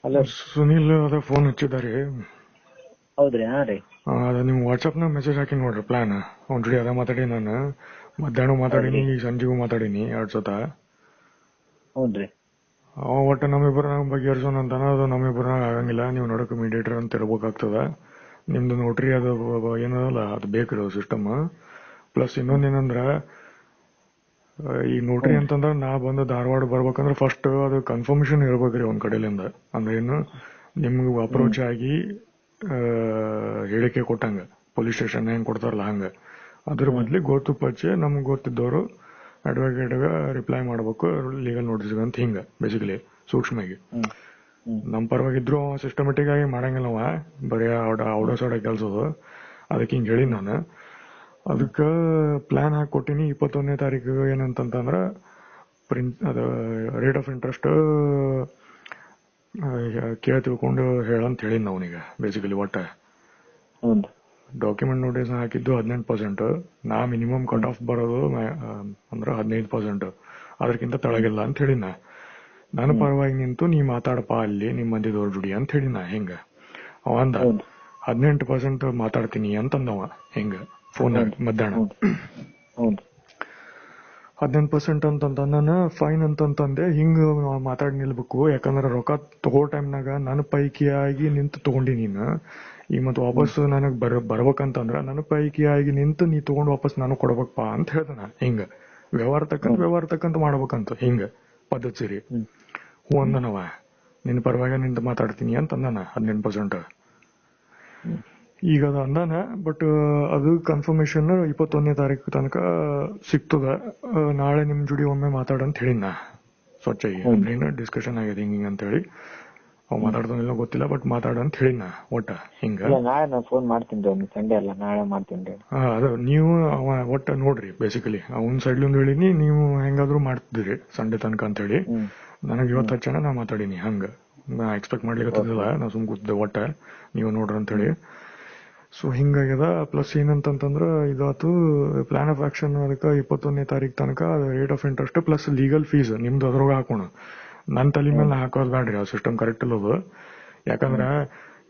Hello Sunil ಅದ phone ಹಚ್ಚಿದ್ದಾರೆ. ಹೌದ್ರಿ? ಹಾ ರೀ. ಅದ ನಿಮ್ ವಾಟ್ಸಪ್ನಾಗ ಮೆಸೇಜ್ ಹಾಕಿ ನೋಡ್ರಿ ಪ್ಲಾನ್. ಅವ್ನ ಜೊತೆ ಅದ ಮಾತಾಡಿ ನಾನು ಮಧ್ಯಾಹ್ನ ಮಾತಾಡಿನಿ, ಹೌದ್ರಿ. ಈಗ ಸಂಜೆಗೂ ಮಾತಾಡಿನಿ 2 ಸತ. ಹೌದ್ರಿ. ಅವ ಒಟ್ಟು ನಮ್ಮಿಬ್ಬರನಾಗ ಬಗೆಹರಿಸೋಣ ಅಂತಾನ. ಅದು ನಮ್ಮಿಬ್ಬರನಾಗ ಆಗಂಗಿಲ್ಲ, ನೀವು ನೋಡಕ್ ಮೀಡಿಯೇಟರ್ ಅಂತ ಇರ್ಬೇಕಾಗ್ತದ. ನಿಮ್ದು ನೋಟ್ರಿ ಅದು ಏನದಲ್ಲ ಅದು ಬೇಕ್ರಿ ಸಿಸ್ಟಮ್. ಪ್ಲಸ್ ಇನ್ನೊಂದೇನಂದ್ರ ಈ ನೋಟ್ರಿ ಅಂತಂದ್ರ ನಾ ಬಂದು ಧಾರವಾಡ ಬರ್ಬೇಕಂದ್ರ ಫಸ್ಟ್ ಅದು ಕನ್ಫರ್ಮೇಶನ್ ಇರ್ಬೇಕ್ರಿ ಒಂದ್ ಕಡೆಲಿಂದ. ಅಂದ್ರೆ ಏನು ನಿಮ್ಗೆ ಅಪ್ರೋಚ್ ಆಗಿ ಹೇಳಿಕೆ ಕೊಟ್ಟಂಗ ಪೊಲೀಸ್ ಸ್ಟೇಷನ್ ಹೆಂಗ್ ಕೊಡ್ತಾರಲ್ಲ ಹಂಗ. ಅದ್ರ ಬದ್ಲಿ ಗೊತ್ತು ಪಚ್ಚೆ ನಮ್ಗೆ ಗೊತ್ತಿದ್ದವರು ಅಡ್ವೊಕೇಟ್ ರಿಪ್ಲೈ ಮಾಡ್ಬೇಕು ಲೀಗಲ್ ನೋಟಿಸ್ ಅಂತ ಹಿಂಗ ಬೇಸಿಕಲಿ ಸೂಕ್ಷ್ಮವಾಗಿ. ನಮ್ ಪರವಾಗಿದ್ರು ಸಿಸ್ಟಮೆಟಿಕ್ ಆಗಿ ಮಾಡಂಗಿಲ್ಲ ಅವ, ಬರೀ ಔಡ ಸೌಡ ಕೆಲ್ಸದು. ಅದಕ್ಕೆ ಹಿಂಗ್ ಹೇಳಿ ನಾನು. ಅದಕ್ಕೆ ಪ್ಲಾನ್ ಹಾಕೊಟ್ಟಿನಿ 21ನೇ ತಾರೀಕು. ಏನಂತಂದ್ರ ಅದು ರೇಟ್ ಆಫ್ ಇಂಟ್ರೆಸ್ಟ್ ಕೇಳಿ ತಿಳ್ಕೊಂಡು ಹೇಳಂತ ಹೇಳಿನ ಅವನಿಗೆ ಬೇಸಿಕಲಿ. ಒಟ್ಟ ಡಾಕ್ಯುಮೆಂಟ್ ನೋಟಿಸ್ ಹಾಕಿದ್ದು 18%. ನಾ ಮಿನಿಮಮ್ ಕಟ್ ಆಫ್ ಬರೋದು ಅಂದ್ರ 15%, ಅದಕ್ಕಿಂತ ತೆಳಗಿಲ್ಲ ಅಂತ ಹೇಳಿನ. ನನ್ನ ಪರವಾಗಿ ನಿಂತು ನೀ ಮಾತಾಡಪ್ಪ ಅಲ್ಲಿ ನಿಮ್ಮ ಮಂದಿದವ್ರ ಜುಡಿ ಅಂತ ಹೇಳಿನ. ಹಿಂಗ ಅವ ಅಂದ 18% ಮಾತಾಡ್ತೀನಿ ಅಂತಂದವ ಹಿಂಗ ಫೋನ್ ಮಧ್ಯಾಹ್ನ. 18% ಅಂತಂದ ಫೈನ್ ಅಂತಂತಂದೆ. ಹಿಂಗ ಮಾತಾಡಿ ನಿಲ್ಬೇಕು, ಯಾಕಂದ್ರೆ ರೊಕ್ಕ ತಗೋ ಟೈಮ್ನಾಗ ನನ್ನ ಪೈಕಿಯಾಗಿ ನಿಂತು ತಗೊಂಡಿ ನೀನು. ಈಗ ಮತ್ ವಾಪಸ್ ನನಗ್ ಬರ್ಬೇಕಂತಂದ್ರ ನನ್ನ ಪೈಕಿಯಾಗಿ ನಿಂತು ನೀ ತಗೊಂಡ್ ವಾಪಸ್ ನಾನು ಕೊಡ್ಬೇಕಪ್ಪ ಅಂತ ಹೇಳ್ದನ. ಹಿಂಗ ವ್ಯವಹಾರ ತಕ್ಕಂತ ಮಾಡ್ಬೇಕಂತ ಹಿಂಗ ಪದ್ಧತಿ ಸೇರಿ. ಹೂ ಅಂದನವ, ನಿನ್ ಪರವಾಗಿ ನಿಂತು ಮಾತಾಡ್ತೀನಿ ಅಂತಂದನ 18%. ಈಗ ಅದು ಅಂದಾನ. ಬಟ್ ಅದು ಕನ್ಫರ್ಮೇಶನ್ 21ನೇ ತಾರೀಕು ತನಕ ಸಿಗ್ತದ. ನಾಳೆ ನಿಮ್ ಜುಡಿ ಒಮ್ಮೆ ಮಾತಾಡಂತ ಹೇಳಿನ ಸ್ವಚ್ಛಾಗಿ. ಅಂದ್ರೆ ಡಿಸ್ಕಷನ್ ಆಗಿದೆ ಹಿಂಗ ಅಂತ ಹೇಳಿ. ಅವ್ ಮಾತಾಡ್ತಾನಿಲ್ಲ ಗೊತ್ತಿಲ್ಲ, ಬಟ್ ಮಾತಾಡಂತ ಹೇಳಿನ ಒಟ್ಟ ಹಿಂಗ. ನಾಳೆ ನಾನು ಫೋನ್ ಮಾಡ್ತೀನಿ, ಸಂಡೇ ಅಲ್ಲ ನಾಳೆ ಮಾಡ್ತೀನಿ. ಅದು ನೀವು ಅವ ಒಟ್ಟ ನೋಡ್ರಿ ಬೇಸಿಕಲಿ. ಅವನ್ ಸೈಡ್ಲಿಂದ ಹೇಳಿನಿ, ನೀವು ಹೆಂಗಾದ್ರು ಮಾಡ್ತಿದ್ರಿ ಸಂಡೆ ತನಕ ಅಂತ ಹೇಳಿ. ನನಗ್ ಇವತ್ತು ಹಚ್ಚನ ನಾ ಮಾತಾಡಿನಿ. ಹಂಗ ನಾ ಎಕ್ಸ್ಪೆಕ್ಟ್ ಮಾಡ್ಲಿಕ್ಕತ್ತಿದ್ದಿಲ್ಲ, ನಾ ಸುಮ್ ಕೂತಿದ್ದೆ. ಒಟ್ಟ ನೀವು ನೋಡ್ರಿ ಅಂತ ಹೇಳಿ. ಸೊ ಹಿಂಗಾಗ್ಯದ. ಪ್ಲಸ್ ಏನಂತಂದ್ರ ಇದಾತು ಪ್ಲಾನ್ ಆಫ್ ಆಕ್ಷನ್. ಅದಕ್ಕೆ 21ನೇ ತಾರೀಕು ತನಕ rate of interest plus legal fees ನಿಮ್ದು ಅದ್ರೊಳಗೆ ಹಾಕೋಣ. ನನ್ ತಲೆ ಮೇಲೆ ಹಾಕೋದ್ ಬ್ಯಾಡ್ರಿ, ಆ ಸಿಸ್ಟಮ್ ಕರೆಕ್ಟ್ ಇಲ್ಲದು. ಯಾಕಂದ್ರ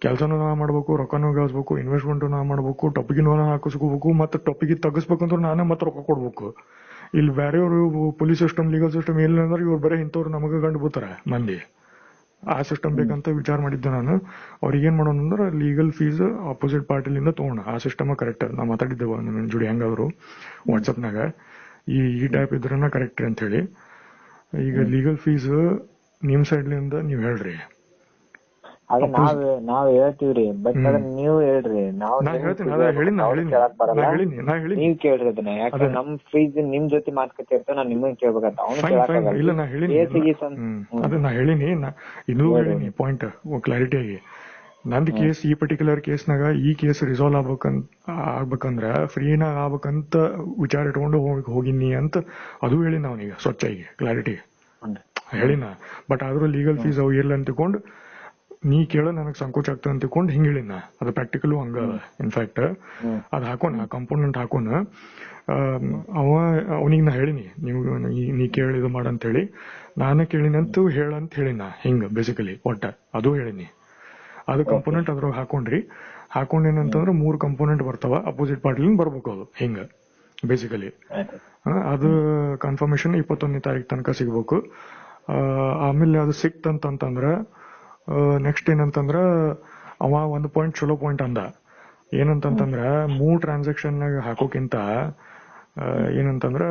ಕೆಲ್ಸನೂ ನಾ ಮಾಡ್ಬೇಕು, ರೊಕ್ಕನೂ ಗಳಿಸ್ಬೇಕು, ಇನ್ವೆಸ್ಟ್ಮೆಂಟ್ ನಾ ಮಾಡ್ಬೇಕು, ಟೊಪಿಗಿನೂ ಹಾಕಿಸ್ಕೋಬೇಕು, ಮತ್ತೆ ಟೊಪಿಗೆ ತಗಸ್ಬೇಕಂದ್ರೆ ನಾನೇ ಮತ್ತೆ ರೊಕ್ಕ ಕೊಡ್ಬೇಕು. ಇಲ್ಲಿ ಬೇರೆಯವರು ಪೊಲೀಸ್ ಸಿಸ್ಟಮ್ ಲೀಗಲ್ ಸಿಸ್ಟಮ್ ಏನಿಲ್ಲ ಅಂದ್ರೆ ಇವ್ರು ಬರೀ ಇಂಥವ್ರು ನಮಗ ಗಂಡು ಬಿಡ್ತಾರ ಮಂದಿ. ಆ ಸಿಸ್ಟಮ್ ಬೇಕಂತ ವಿಚಾರ ಮಾಡಿದ್ದೆ ನಾನು. ಅವ್ರಿಗೆ ಏನ್ ಮಾಡೋಣ ಅಂದ್ರೆ ಲೀಗಲ್ ಫೀಸ್ ಅಪೋಸಿಟ್ ಪಾರ್ಟಿಲಿಂದ ತಗೋಣ. ಆ ಸಿಸ್ಟಮ್ ಕರೆಕ್ಟ್. ನಾ ಮಾತಾಡಿದ್ದೇವ ನಿಮ್ ಜೋಡಿ ಹೆಂಗಾದ್ರು ವಾಟ್ಸಪ್ನಾಗ ಈ ಟೈಪ್ ಇದ್ರನ್ನ ಕರೆಕ್ಟ್ ಅಂತ ಹೇಳಿ. ಈಗ ಲೀಗಲ್ ಫೀಸ್ ನಿಮ್ ಸೈಡ್ಲಿಂದ ನೀವ್ ಹೇಳ್ರಿ. ನಾವ್ ಹೇಳ್ತೀವ್ರಿ, ಬಟ್ ನೀವ್ ಹೇಳ್ರಿ. ನೀವ್ ಕೇಳ್ರಿ ಅದನ್ನ. ಯಾಕಂದ್ರೆ ನಮ್ ಫೀಸ್ ನಿಮ್ ಜೊತೆ ಮಾತುಕತೆ ಇರ್ತದೆ, ನಾನ್ ನಿಮ್ಮನ್ನ ಕೇಳ್ಬೇಕಂತ ಇಲ್ಲ ನಾ ಹೇಳಿನಿ. ಅದು ನಾ ಹೇಳಿನಿ, ಇನ್ನೂ ಹೇಳಿನಿ ಪಾಯಿಂಟ್ ಕ್ಲಾರಿಟಿ ಆಗಿ. ನಂದ್ ಕೇಸ್ ಈ ಪರ್ಟಿಕ್ಯುಲರ್ ಕೇಸ್ನಾಗ ಈ ಕೇಸ್ ರಿಸಾಲ್ವ್ ಆಗ್ಬೇಕಂದ್ರ ಫ್ರೀನಾಗ ಆಗ್ಬೇಕಂತ ವಿಚಾರ ಇಟ್ಕೊಂಡು ಹೋಗಿನಿ ಅಂತ ಅದು ಹೇಳಿನ ಅವನಿಗೆ ಸ್ವಚ್ಛಾಗಿ ಕ್ಲಾರಿಟಿ ಹೇಳಿನ. ಬಟ್ ಆದ್ರೂ ಲೀಗಲ್ ಫೀಸ್ ಅವು ಇಲ್ಲ ಅಂತ ತಿಳ್ಕೊಂಡು ನೀ ಕೇಳ ನನಗ್ ಸಂಕೋಚ ಆಗ್ತದೆ ಅಂತ ತಿಳ್ಕೊಂಡು ಹಿಂಗ್ ಹೇಳಿನ. ಅದು ಪ್ರಾಕ್ಟಿಕಲ್ ಹಂಗ. ಇನ್ಫ್ಯಾಕ್ಟ್ ಅದ್ ಹಾಕೋಣ, ಕಾಂಪೋನೆಂಟ್ ಹಾಕೋಣ. ಅವನಿಗೆ ನಾ ಹೇಳಿನಿ, ನೀ ಕೇಳಿ ಇದು ಮಾಡಂತ ಹೇಳಿ. ನಾನೇ ಕೇಳಿನಂತೂ ಹೇಳಂತ ಹೇಳಿನ ಹಿಂಗ ಬೇಸಿಕಲಿ. ಒಟ್ಟ ಅದು ಹೇಳಿನಿ. ಅದು ಕಂಪೋನೆಂಟ್ ಅದ್ರೊಳಗೆ ಹಾಕೊಂಡೇನಂತಂದ್ರೆ 3 ಕಂಪೋನೆಂಟ್ ಬರ್ತಾವ. ಅಪೋಸಿಟ್ ಪಾರ್ಟಿಲಿಂದ ಬರ್ಬೇಕು ಅದು ಹಿಂಗ ಬೇಸಿಕಲಿ. ಅದು ಕನ್ಫರ್ಮೇಶನ್ 21ನೇ ತಾರೀಕು ತನಕ ಸಿಗ್ಬೇಕು. ಆಮೇಲೆ ಅದು ಸಿಕ್ತಂತಂದ್ರ ನೆಕ್ಸ್ಟ್ ಏನಂತಂದ್ರ ಅವ ಒಂದು ಪಾಯಿಂಟ್ ಚಲೋ ಪಾಯಿಂಟ್ ಅಂದ. ಏನಂತಂದ್ರ 3 ಟ್ರಾನ್ಸಾಕ್ಷನ್ ಹಾಕೋಕ್ಕಿಂತ ಏನಂತಂದ್ರ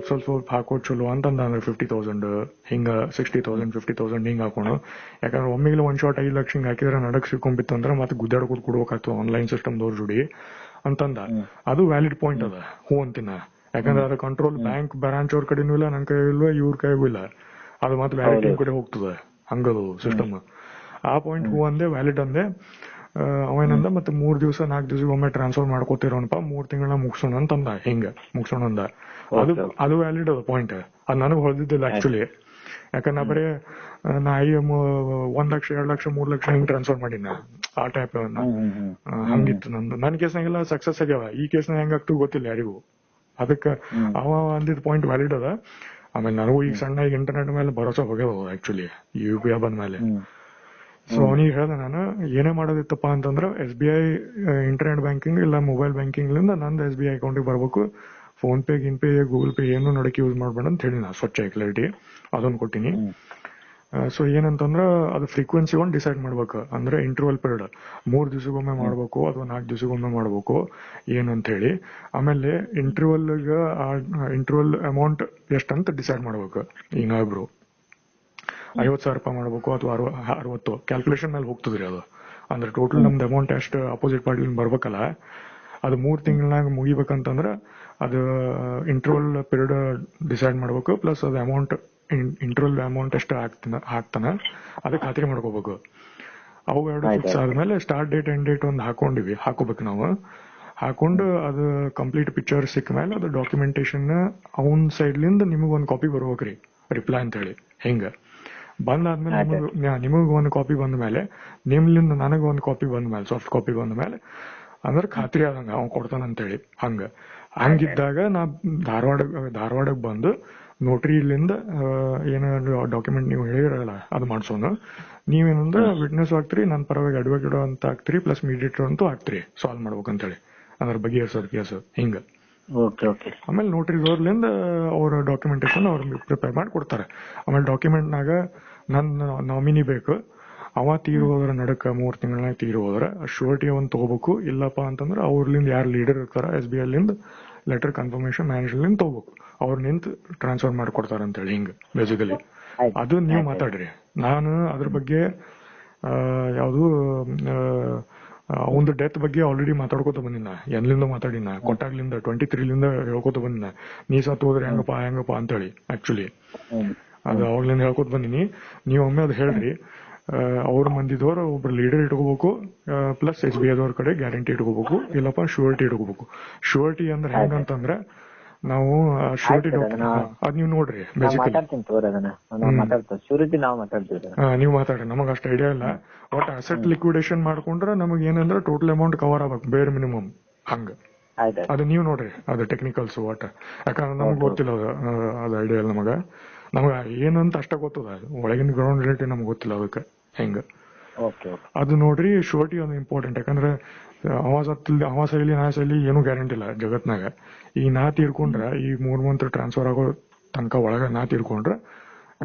ಸ್ವಲ್ಪ ಹಾಕೋದ್ ಚಲೋ ಅಂತಂದ. ಅಂದ್ರೆ 50,000 ಹಿಂಗ 60,000 50,000 ಹಿಂಗ್ ಹಾಕೋಣ. ಯಾಕಂದ್ರೆ ಒಮ್ಮೆಗೆ 1 ಶಾಟ್ 5 ಲಕ್ಷ ಹಿಂಗ್ ಹಾಕಿದ್ರೆ ನಡಕ್ ಸಿಕ್ಕೊಂಬಿತ್ತಂದ್ರ ಮತ್ತೆ ಗುದ್ದಾಡ್ಕೋದ್ ಕೊಡ್ಬೇಕಾಗ್ತದೆ ಆನ್ಲೈನ್ ಸಿಸ್ಟಮ್ದವ್ರ ಜೋಡಿ ಅಂತಂದ. ಅದು ವ್ಯಾಲಿಡ್ ಪಾಯಿಂಟ್ ಅದ, ಹೂ ಅಂತಿನ. ಯಾಕಂದ್ರೆ ಅದ್ರ ಕಂಟ್ರೋಲ್ ಬ್ಯಾಂಕ್ ಬ್ರಾಂಚ್ ಅವ್ರ ಕಡೆನೂ ಇಲ್ಲ, ನನ್ ಕೈ ಇಲ್ವ, ಇವ್ರ ಕೈಗೂ ಇಲ್ಲ. ಅದು ಮತ್ತೆ ಬೇರೆ ಟೀಮ್ ಕಡೆ ಹೋಗ್ತದೆ ಹಂಗದು ಸಿಸ್ಟಮ್. ಆ ಪಾಯಿಂಟ್ ಹೂ ಅಂದೆ, ವ್ಯಾಲಿಡ್ ಅಂದೆ. ಅವೇನಂದ ಮತ್ತೆ 3 ದಿವಸ 4 ದಿವಸ ಒಮ್ಮೆ ಟ್ರಾನ್ಸ್ಫರ್ ಮಾಡ್ಕೋತಿರೋಣಪ್ಪ, 3 ತಿಂಗಳ ಮುಗಿಸೋಣ ಅಂತಂದ. ಹಿಂಗ ಮುಗಿಸೋಣ ಅಂದ. ಅದು ವ್ಯಾಲಿಡ್ ಅದ ಪಾಯಿಂಟ್. ಅದು ನನಗ್ ಹೊಳ್ದಿದ್ದಿಲ್ಲ ಆಕ್ಚುಲಿ. ಯಾಕಂದ್ರೆ ಬರೀ ನಾ 1 ಲಕ್ಷ 2 ಲಕ್ಷ 3 ಲಕ್ಷ ಹಿಂಗ್ ಟ್ರಾನ್ಸ್ಫರ್ ಮಾಡಿನ ಆ ಟೈಪ್ ಹಂಗಿತ್ತು ನಂದು. ನನ್ ಕೇಸ್ನಾಗೆಲ್ಲ ಸಕ್ಸಸ್ ಆಗ್ಯಾವ. ಈ ಕೇಸ್ನಾಗ ಹೆಂಗಾಗ್ತದೆ ಗೊತ್ತಿಲ್ಲ ಯಾರಿಗೂ. ಅದಕ್ಕೆ ಅವ ಅಂದಿದ್ ಪಾಯಿಂಟ್ ವ್ಯಾಲಿಡ್ ಅದ. ಆಮೇಲೆ ನನಗೂ ಈಗ ಸಣ್ಣ ಇಂಟರ್ನೆಟ್ ಮೇಲೆ ಭರೋಸಾ ಹೋಗ್ಯದ ಆಕ್ಚುಲಿ UPI ಬಂದ್ಮೇಲೆ. ಸೊ ಅವನಿಗೆ ಹೇಳ್ದೆ ನಾನು ಏನೇ ಮಾಡೋದಿತ್ತಪ್ಪ ಅಂತಂದ್ರೆ SBI ಇಂಟರ್ನೆಟ್ ಬ್ಯಾಂಕಿಂಗ್ ಇಲ್ಲ ಮೊಬೈಲ್ ಬ್ಯಾಂಕಿಂಗ್ ಲಿಂದ ನಂದು SBI ಅಕೌಂಟಿಗೆ ಬರ್ಬೇಕು, ಫೋನ್ ಪೇ ಗಿನ್ ಪೇ ಗೂಗಲ್ ಪೇ ಏನು ನಡಕ್ಕೆ ಯೂಸ್ ಮಾಡ್ಬೇಡ ಅಂತ ಹೇಳಿ ನಾ ಸ್ವಚ್ಛ ಕ್ಲಾರಿಟಿ ಅದೊಂದು ಕೊಟ್ಟಿನಿ. ಸೊ ಏನಂತಂದ್ರ ಅದು ಫ್ರೀಕ್ವೆನ್ಸಿ ಒಂದು ಡಿಸೈಡ್ ಮಾಡ್ಬೇಕು, ಅಂದ್ರೆ ಇಂಟರ್ವಲ್ ಪೀರಿಯಡ್ 3 ದಿವಸಕ್ಕೊಮ್ಮೆ ಮಾಡ್ಬೇಕು ಅಥವಾ 4 ದಿವಸಕ್ಕೊಮ್ಮೆ ಮಾಡ್ಬೇಕು ಏನಂತ ಹೇಳಿ. ಆಮೇಲೆ ಇಂಟರ್ವಲ್ ಅಮೌಂಟ್ ಎಷ್ಟಂತ ಡಿಸೈಡ್ ಮಾಡ್ಬೇಕು. ಈಗ ನಾವಿಬ್ರು 50,000 ರೂಪಾಯಿ ಮಾಡ್ಬೇಕು ಅಥವಾ 60 ಕ್ಯಾಲ್ಕುಲೇಷನ್ ಮೇಲೆ ಹೋಗ್ತದ್ರಿ ಅದು. ಅಂದ್ರೆ ಟೋಟಲ್ ನಮ್ದು ಅಮೌಂಟ್ ಎಷ್ಟು ಅಪೋಸಿಟ್ ಪಾರ್ಟಿ ಬರ್ಬೇಕಲ್ಲ, ಅದು 3 ತಿಂಗಳಾಗ ಮುಗಿಬೇಕಂತಂದ್ರ ಅದು ಇಂಟರ್ವಲ್ ಪೀರಿಯಡ್ ಡಿಸೈಡ್ ಮಾಡ್ಬೇಕು. ಪ್ಲಸ್ ಅದು ಅಮೌಂಟ್ ಇಂಟರ್ವಲ್ ಅಮೌಂಟ್ ಎಷ್ಟು ಹಾಕ್ತಾನ ಅದಕ್ಕೆ ಖಾತ್ರಿ ಮಾಡ್ಕೋಬೇಕು. ಅವು ಎರಡು ಫಿಕ್ಸ್ ಆದ್ಮೇಲೆ ಸ್ಟಾರ್ಟ್ ಡೇಟ್ ಎಂಡ್ ಡೇಟ್ ಒಂದು ಹಾಕೋಬೇಕು ನಾವು. ಹಾಕೊಂಡು ಅದು ಕಂಪ್ಲೀಟ್ ಪಿಕ್ಚರ್ ಸಿಕ್ಕ ಮೇಲೆ ಅದು ಡಾಕ್ಯುಮೆಂಟೇಶನ್ ಅವನ್ ಸೈಡ್ಲಿಂದ ನಿಮಗ್ ಒಂದು ಕಾಪಿ ಬರ್ಬೇಕ್ರಿ ರಿಪ್ಲೈ ಅಂತ ಹೇಳಿ. ಹಿಂಗ ಬಂದಾದ್ಮೇಲೆ ನಿಮಗ್ ಒಂದು ಕಾಪಿ ಬಂದ ಮೇಲೆ ನಿಮ್ಲಿಂದ ನನಗ ಒಂದು ಕಾಪಿ ಬಂದ ಮೇಲೆ ಸಾಫ್ಟ್ ಕಾಪಿ ಬಂದ ಮೇಲೆ ಅಂದ್ರೆ ಖಾತ್ರಿ ಆದಂಗ ಅವ್ ಕೊಡ್ತಾನಂತೇಳಿ. ಹಂಗಿದ್ದಾಗ ನಾ ಧಾರವಾಡಕ್ ಬಂದು ನೋಟ್ರಿ ಇಲ್ಲಿಂದ ಏನಾದ್ರು ಡಾಕ್ಯುಮೆಂಟ್ ನೀವು ಹೇಳಿರಲ್ಲ ಅದು ಮಾಡ್ಸೋಣ. ನೀವೇನಂದ್ರೆ ವಿಟ್ನೆಸ್ ಆಗ್ತೀರಿ, ನನ್ನ ಪರವಾಗಿ ಅಡ್ವೊಕೇಟ್ ಅಂತ ಆಗ್ತೀರಿ, ಪ್ಲಸ್ ಮೀಡಿಯೇಟರ್ ಅಂತೂ ಆಗ್ತೀರಿ ಸಾಲ್ವ್ ಮಾಡ್ಬೇಕಂತೇಳಿ ಅದ್ರ ಬಗೆಹರಿಸೋದ್ ಕೇಸ್ ಹಿಂಗ. ಆಮೇಲೆ ನೋಟ್ರಿದವ್ರಲಿಂದ ಅವ್ರ ಡಾಕ್ಯುಮೆಂಟೇಶನ್ ಅವ್ರ ಪ್ರಿಪೇರ್ ಮಾಡಿ ಕೊಡ್ತಾರೆ. ಆಮೇಲೆ ಡಾಕ್ಯುಮೆಂಟ್ನಾಗ ನನ್ನ ನಾಮಿನಿ ಬೇಕು, ಅವ ತೀರ್ ಹೋದ್ರ ನಡಕ 3 ತಿಂಗಳಾಗ ತೀರ್ ಹೋದ್ರ ಶೂರಿಟಿ ಒಂದು ತಗೋಬೇಕು. ಇಲ್ಲಪ್ಪ ಅಂತಂದ್ರೆ ಅವ್ರಲಿಂದ ಯಾರು ಲೀಡರ್ ಇರ್ತಾರ SBI ಲಿಂದ ಲೆಟರ್ ಕನ್ಫರ್ಮೇಶನ್ ಮ್ಯಾನೇಜರ್ಲಿಂದ ತಗೋಬೇಕು, ಅವ್ರ ನಿಂತ ಟ್ರಾನ್ಸ್ಫರ್ ಮಾಡ್ಕೊಡ್ತಾರ ಅಂತೇಳಿ. ಹಿಂಗ ಬೇಸಿಕಲಿ ಅದು ನೀವು ಮಾತಾಡ್ರಿ. ನಾನು ಅದ್ರ ಬಗ್ಗೆ ಯಾವ್ದು ಅವಂದು ಡೆತ್ ಬಗ್ಗೆ ಆಲ್ರೆಡಿ ಮಾತಾಡ್ಕೋತ ಬಂದಿನ, ಎನ್ಲಿಂದ ಮಾತಾಡಿನ, ಕೊಟ್ಟಾಗ್ಲಿಂದ 23 ಹೇಳ್ಕೊತ ಬಂದಿನ. ನೀ ಸತ್ ಹೋದ್ರೆ ಹೆಂಗಪ್ಪ ಅಂತೇಳಿ ಆಕ್ಚುಲಿ ಅದು ಅವಾಗ್ಲಿಂದ ಹೇಳ್ಕೊತ ಬಂದಿನಿ. ನೀವ್ ಒಮ್ಮೆ ಅದು ಹೇಳ್ರಿ. ಅವ್ರ ಮಂದಿದವ್ರು ಒಬ್ರು ಲೀಡರ್ ಇಟ್ಕೋಬೇಕು, ಪ್ಲಸ್ SBI ದವ್ರ ಕಡೆ ಗ್ಯಾರಂಟಿ ಇಟ್ಕೋಬೇಕು, ಇಲ್ಲಪ್ಪ ಶೂರಿಟಿ ಇಟ್ಕೋಬೇಕು. ಶೂರಿಟಿ ಅಂದ್ರೆ ಹೆಂಗಂತಂದ್ರೆ ನಾವು ಶೂರಿಟಿ ಅದ್ ನೀವ್ ನೋಡ್ರಿ ಬೇಸಿಕಲಿ ನೀವ್ ಮಾತಾಡ್ರಿ, ನಮಗ್ ಅಷ್ಟು ಐಡಿಯಾ ಇಲ್ಲ. ಒಟ್ ಅಸೆಟ್ ಲಿಕ್ವಿಡೇಷನ್ ಮಾಡ್ಕೊಂಡ್ರೆ ನಮಗ್ ಏನಂದ್ರೆ ಟೋಟಲ್ ಅಮೌಂಟ್ ಕವರ್ ಆಗ್ಬೇಕು ಬೇರೆ ಮಿನಿಮಮ್. ಹಂಗ ಅದು ನೀವ್ ನೋಡ್ರಿ, ಅದು ಟೆಕ್ನಿಕಲ್ಸ್ ಒಟ್. ಯಾಕಂದ್ರೆ ನಮಗ್ ಗೊತ್ತಿಲ್ಲ ಅದು ಐಡಿಯಾ ಇಲ್ಲ ನಮಗ ಏನಂತ ಅಷ್ಟ ಗೊತ್ತದ, ಒಳಗಿನ ಗ್ರೌಂಡ್ ರಿಲೇಟಿವ್ ನಮ್ಗೆ ಗೊತ್ತಿಲ್ಲ ಅದಕ್ಕೆ ಹೆಂಗ. ಅದು ನೋಡ್ರಿ ಶೂರಿಟಿ ಒಂದು ಇಂಪಾರ್ಟೆಂಟ್. ಯಾಕಂದ್ರೆ ಅವ ಶೈಲಿ ನಾ ಶೈಲಿ ಏನು ಗ್ಯಾರಂಟಿ ಇಲ್ಲ ಜಗತ್ನಾಗ. ಈಗ ನಾ ತೀರ್ಕೊಂಡ್ರ ಈ 3 ಮಂತ್ ಟ್ರಾನ್ಸ್ಫರ್ ಆಗೋ ತನಕ ಒಳಗ ನಾ ತೀರ್ಕೊಂಡ್ರ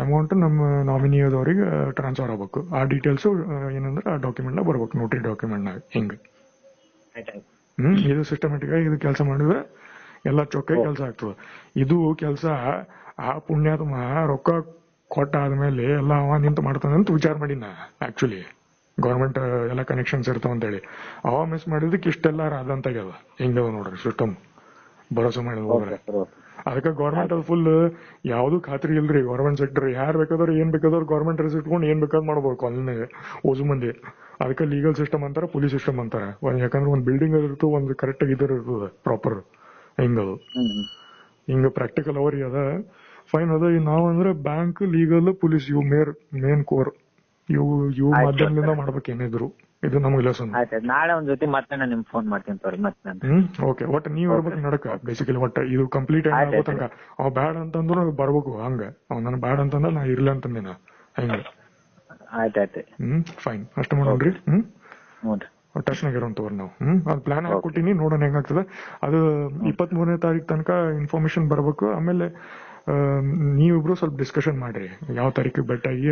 ಅಮೌಂಟ್ ನಮ್ಮ ನಾಮಿನಿಯದವ್ರಿಗೆ ಟ್ರಾನ್ಸ್ಫರ್ ಆಗ್ಬೇಕು. ಆ ಡೀಟೇಲ್ಸ್ ಏನಂದ್ರೆ ಆ ಡಾಕ್ಯುಮೆಂಟ್ ನಾಗ ಬರ್ಬೇಕು, ನೋಟ್ರಿ ಡಾಕ್ಯುಮೆಂಟ್ ನಾಗ. ಹಿಂಗ ಇದು ಸಿಸ್ಟಮೆಟಿಕ್ ಆಗಿ ಇದು ಕೆಲಸ ಮಾಡಿದ್ರೆ ಎಲ್ಲ ಚೊಕ್ಕಾಗಿ ಕೆಲಸ ಆಗ್ತದೆ. ಇದು ಕೆಲಸ ಆ ಪುಣ್ಯಾತ್ಮ ರೊಕ್ಕ ಕೊಟ್ಟ ಆದ್ಮೇಲೆ ಎಲ್ಲ ಅವ ನಿಂತು ಮಾಡ್ತಾನಂತ ವಿಚಾರ ಮಾಡಿನ ಆಕ್ಚುಲಿ. ಗೌರ್ಮೆಂಟ್ ಎಲ್ಲ ಕನೆಕ್ಷನ್ಸ್ ಇರ್ತಾವ ಅಂತೇಳಿ ಅವ ಮಿಸ್ ಮಾಡಿದಕ್ಕೆ ಇಷ್ಟೆಲ್ಲ ರಾದಂತಾಗ್ಯದ. ಹಿಂಗದ ನೋಡ್ರಿ ಸಿಸ್ಟಮ್ ಭರೋಸೆ ಮಾಡಿದ್ ಹೋಗ್ರಿ. ಅದಕ್ಕೆ ಗೌರ್ಮೆಂಟ್ ಅದು ಫುಲ್ ಯಾವ್ದು ಖಾತ್ರಿ ಇಲ್ರಿ. ಗೌರ್ಮೆಂಟ್ ಸೆಕ್ಟರ್ ಯಾರು ಬೇಕಾದ್ರು ಏನ್ ಬೇಕಾದ್ರು ಗೌರ್ಮೆಂಟ್ ರೆಸ್ ಇಟ್ಕೊಂಡು ಏನ್ ಬೇಕಾದ್ ಮಾಡ್ಬೇಕು ಅಲ್ಲಿನಾಗ ಓಸು ಮಂದಿ. ಅದಕ್ಕೆ ಲೀಗಲ್ ಸಿಸ್ಟಮ್ ಅಂತಾರ, ಪೊಲೀಸ್ ಸಿಸ್ಟಮ್ ಅಂತಾರ. ಯಾಕಂದ್ರೆ ಒಂದ್ ಬಿಲ್ಡಿಂಗ್ ಇರ್ತದೆ, ಒಂದು ಕರೆಕ್ಟ್ ಆಗಿ ಇರ್ತದೆ ಪ್ರಾಪರ್. ಹಿಂಗದು ಹಿಂಗ ಪ್ರಾಕ್ಟಿಕಲ್ ಅವರಿ ಅದ ಫೈನ್ ಅದ. ನಾವಂದ್ರೆ ಬ್ಯಾಂಕ್, ಲೀಗಲ್, ಪೊಲೀಸ್ ಇವು ಮೇನ್ ಕೋರ್. ಇವು ಮಾಧ್ಯಮದಿಂದ ಮಾಡ್ಬೇಕೇನಿದ್ರು ಇದು ನಮ್ಗೆ ಲೆಸನ್. ನಾಳೆ ಒಂದ್ ಜೊತೆ ಮತ್ತೆ ನಾನು ನಿಮ್ಗೆ ಫೋನ್ ಮಾಡ್ತೀನಿ ಮತ್ತೆ. ಓಕೆ. ಒಟ್ಟು ನೀವ್ ಇರ್ಬೇಕು ನಡಕ ಬೇಸಿಕಲಿ. ಒಟ್ಟ ಇದು ಕಂಪ್ಲೀಟ್ ಆಗೋ ತನಕ ಅವ್ ಬ್ಯಾಡ್ ಅಂತಂದ್ರು ಬರ್ಬೇಕು. ಹಂಗ ಅವ್ ನನ್ ಬ್ಯಾಡ್ ಅಂತಂದ್ರ ನಾ ಇರ್ಲಿ ಅಂತಂದಿನ ಹೆಂಗ. ಫೈನ್ ಅಷ್ಟ ಮಾಡೋಣ್ರಿ. ಟಚ್ನಾಗ ಇರೋನ್ ತಗೋರಿ ನಾವು. ಅದ್ ಪ್ಲಾನ್ ಹಾಕೊಟ್ಟಿನಿ, ನೋಡೋಣ ಹೆಂಗಾಗ್ತದೆ. ಅದು 23ನೇ ತಾರೀಕು ತನಕ ಇನ್ಫಾರ್ಮೇಶನ್ ಬರ್ಬೇಕು. ಆಮೇಲೆ ನೀವಿಬ್ರು ಸ್ವಲ್ಪ ಡಿಸ್ಕಷನ್ ಮಾಡ್ರಿ ಯಾವ ತಾರೀಕಿಗೆ ಬೆಟ್ಟಾಗಿ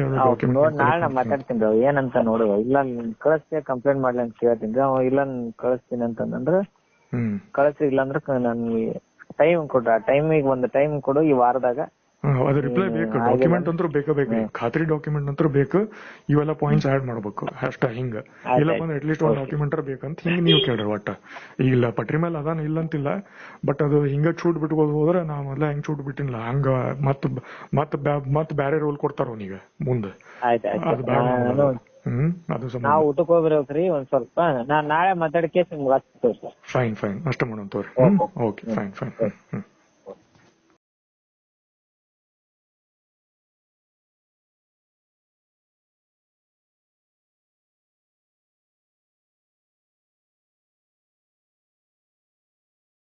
ನಾಳೆ ಮಾತಾಡ್ತೀನಿ ಏನಂತ ನೋಡುವ. ಇಲ್ಲ ಕಳಿಸ್ತೀನಿ ಕಂಪ್ಲೇಂಟ್ ಮಾಡ್ಲಿ ಅಂತ ಕೇಳ್ತೀನಿ. ಇಲ್ಲ ಕಳಿಸ್ತೀನಿ ಅಂತಂದ್ರೆ ಕಳಿಸಿ, ಇಲ್ಲಾಂದ್ರೆ ನನ್ಗೆ ಟೈಮ್ ಕೊಡ್ರಿ. ಆ ಟೈಮಿಗೆ ಒಂದು ಟೈಮ್ ಕೊಡು ಈ ವಾರದಾಗ. ಅದು ರಿಪ್ಲೈ ಬೇಕು. ಡಾಕ್ಯುಮೆಂಟ್ ಅಂತೂ ಬೇಕು, ಖಾತ್ರಿ ಡಾಕ್ಯುಮೆಂಟ್ ಅಂತೂ ಬೇಕು. ಇವೆಲ್ಲ ಪಾಯಿಂಟ್ಸ್ ಆಡ್ ಮಾಡ್ಬೇಕು ಅಷ್ಟ. ಹಿಂಗ ಇಲ್ಲಪ್ಪ ಅಂದ್ರೆ ಅಟ್ಲೀಸ್ಟ್ ಒಂದ್ ಡಾಕ್ಯುಮೆಂಟ್ ಬೇಕಂತ ಹಿಂಗ ನೀವು ಕೇಳ್ರಿ. ಒಟ್ಟ ಇಲ್ಲ ಪಟ್ರಿ ಮೇಲೆ ಅದಾನ ಇಲ್ಲ ಅಂತಿಲ್ಲ, ಬಟ್ ಅದು ಹಿಂಗ ಚೂಟ್ ಬಿಟ್ಕೋದ್ ಹೋದ್ರೆ ನಾ ಮೊದ್ಲ ಹೆಂಗ್ ಚೂಟ್ ಬಿಟ್ಟಿಲ್ಲ ಹಂಗ ಮತ್ ಬ್ಯಾರೆ ರೋಲ್ ಕೊಡ್ತಾರ ಅವನೀಗ ಮುಂದೆ. ಅದು ನಾವು ಊಟಕ್ಕೆ ಹೋಗ್ರಿ ಒಂದ್ ಸ್ವಲ್ಪ. ನಾನ್ ನಾಳೆ ಮಾತಾಡಕ್ಕೆ ಫೈನ್ ಅಷ್ಟ ಮಾಡೋಣ ತೋರಿ. Okay fine.